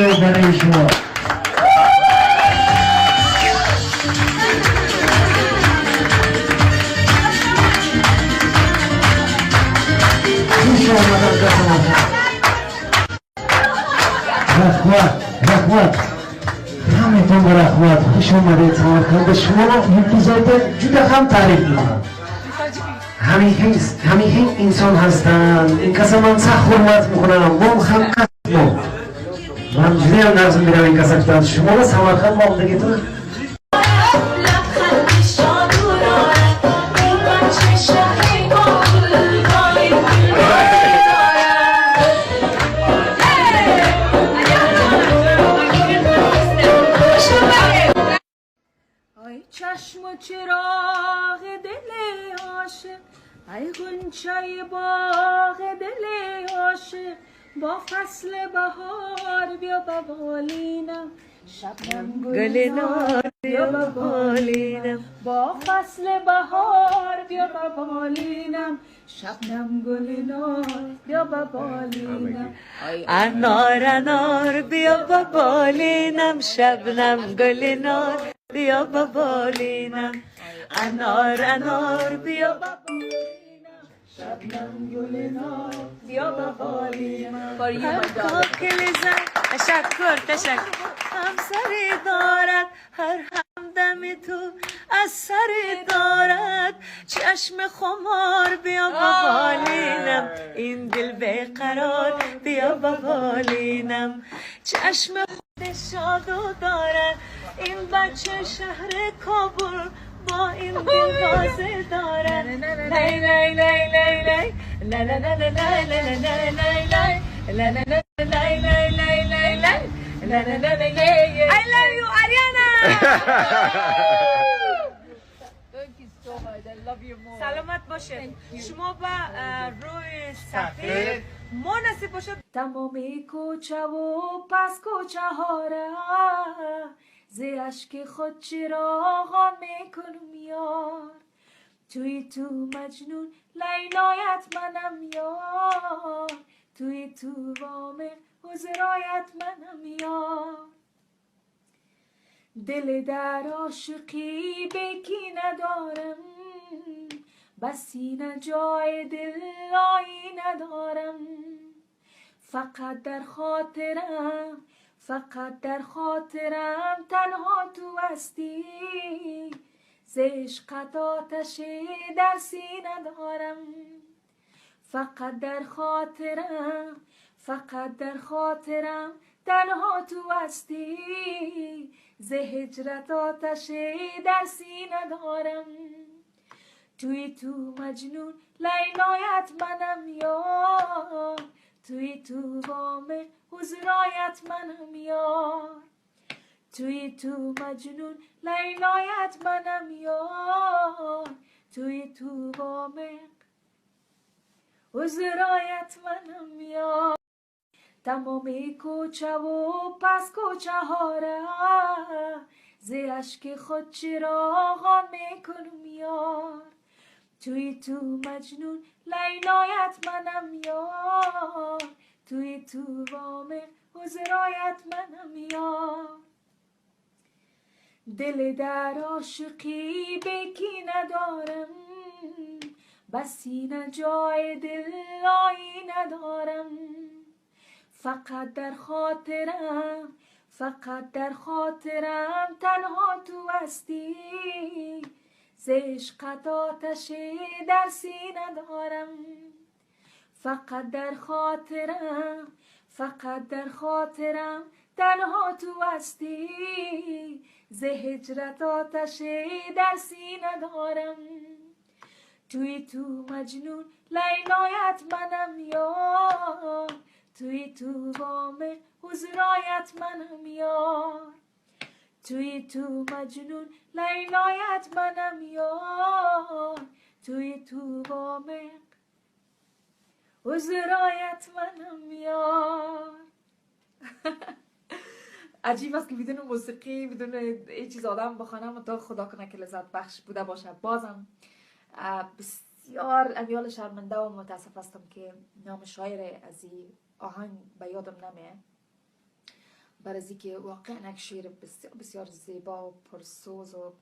رو برای شما. خوش آمدن قسمت رخوت همینطور با رخوت خوش آمدید سمرقند. شما یکی ذات جدا هم تعریف میکنم. همین انسان هستند. این کسا من سخت حرمت میکنم. با هم قسم من جوری هم نرزم میرم این کسا کتند. شما با سمرقند با هم دیگه چشم و چراغ دل عاشق، ای غنچه باغ دل عاشق، با فصل بهار بیا به بالینم، شبنم گل نار بیا به بالینم، با فصل بهار بیا به بالینم، شبنم گل نار بیا به بالینم، انار بیا به بالینم، شبنم گل نار بیا با بالینم، انار بیا با بالینم، شبنم گل نار بیا به بالینم. هم کاکل زن تشکر هم سری دارد هر همدم تو از سری دارد، چشم خمار بیا با بالینم، این دل بیقرار بیا با بالینم، چشم خود شادو دارد این بچه شهر کابل، با این دل بازه دارد لای لای لای لای لای لا لا لا لا لا لا لا لا لا لا لا. I love you, Ariana. Thank you so much. I love you more. سلامت باشید. شما با روی سفید مناسب باشید. تمامی کوچه و پس کوچه ها را ز اشک خود چراغان میکنم یار، توی تو مجنون لیلایت منم یار، توی تو وامق حضرایت منم یار، دل در عاشقی بکی ندارم، بسی نه جای دل لایی ندارم، فقط در خاطرم تنها تو هستی، ز عشقت آتش در سینه دارم، فقط در خاطرم تنها تو هستی، ز هجرت آتش در سینه دارم، توی تو مجنون لیلایت منم یار، توی تو وامق حضرایت منم یار، توی تو مجنون لیلایت منم یار، توی تو وامق حضرایت منم یار، تمامی کوچه و پس کوچه ها را ز اشک خود چراغان میکنم یار، توی تو مجنون لیلایت منم یار، توی تو وامق حضرایت منم یار، دل در عاشقی بکی ندارم، بسی نه جای دل لایی ندارم، فقط در خاطرم تنها تو هستی، ز عشقت آتش در سینه دارم، فقط در خاطرم تنها تو هستی، ز هجرت آتش در سینه دارم، توی تو مجنون لیلایت منم یار، توی تو وامق حضرایت منم یار، توی تو مجنون لیلایت منم یار، توی تو وامق حضرایت منم یار. عجیب است که بدون موسیقی بدون این چیز آدم بخوانم و تا خدا کنه که لذت بخش بوده باشه. بازم بسیار امیال شرمنده و متاسف هستم که نام شاعر از این آهنگ به یادم نمیه. برای که واقعا یک شعر بسیار بسیار زیبا و پرسوز و